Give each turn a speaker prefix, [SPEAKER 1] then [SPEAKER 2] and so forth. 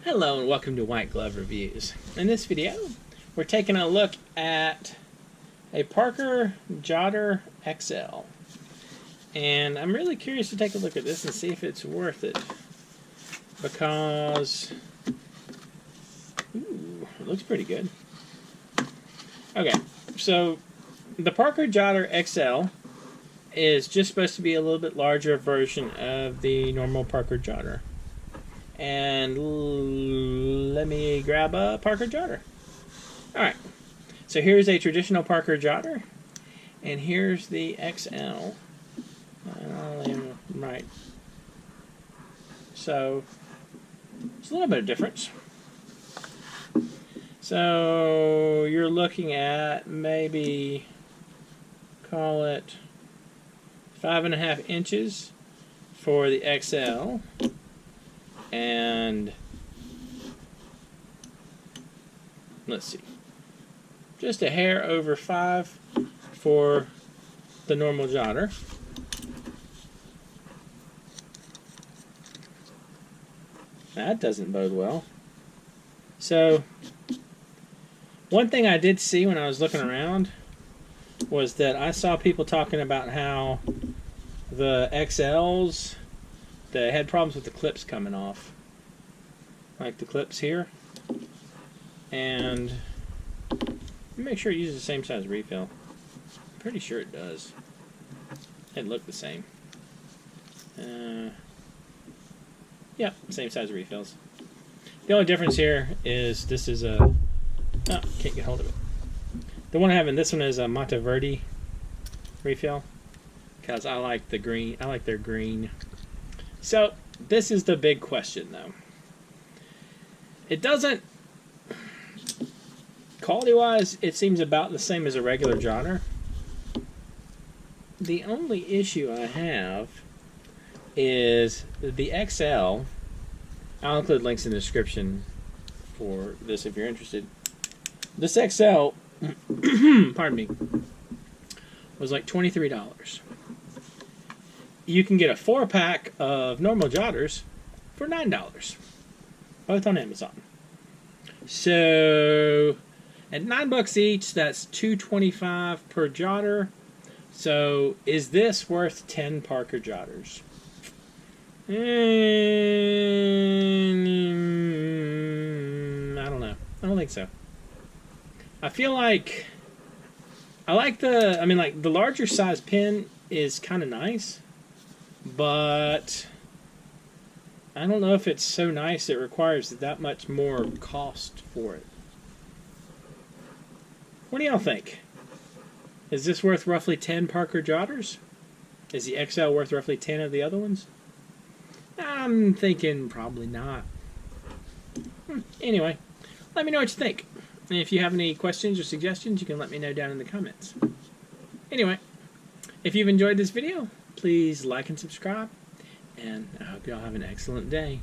[SPEAKER 1] Hello and welcome to White Glove Reviews. In this video, we're taking a look at a Parker Jotter XL. And I'm really curious to take a look at this and see if it's worth it. Because, it looks pretty good. Okay, so the Parker Jotter XL is just supposed to be a little bit larger version of the normal Parker Jotter. And let me grab a Parker Jotter. Alright, so here's a traditional Parker Jotter, and here's the XL. Right. So, it's a little bit of difference. So, you're looking at maybe, call it 5.5 inches for the XL. And let's see, just a hair over 5 for the normal Jotter. That doesn't bode well. So, one thing I did see when I was looking around was that I saw people talking about how the XLs, they had problems with the clips coming off. Like the clips here. And make sure it uses the same size refill. I'm pretty sure it does. It looked the same. Yeah, same size refills. The only difference here is this is a... Oh, can't get hold of it. The one I have in this one is a Monteverde refill. Because I like the green. I like their green. So, this is the big question, though. It doesn't... Quality-wise, it seems about the same as a regular Jotter. The only issue I have is the XL. I'll include links in the description for this if you're interested. This XL, pardon me, was like $23. You can get a 4-pack of normal Jotters for $9, both on Amazon. So, at $9 each, that's $2.25 per Jotter. So, is this worth 10 Parker Jotters? I don't know. I don't think so. I feel like I like the. I mean, like the larger size pen is kind of nice. But I don't know if it's so nice it requires that much more cost for it. What do y'all think? Is this worth roughly 10 Parker Jotters? Is the XL worth roughly 10 of the other ones? I'm thinking probably not. Anyway, let me know what you think. And if you have any questions or suggestions, you can let me know down in the comments. Anyway, if you've enjoyed this video, please like and subscribe, and I hope you all have an excellent day.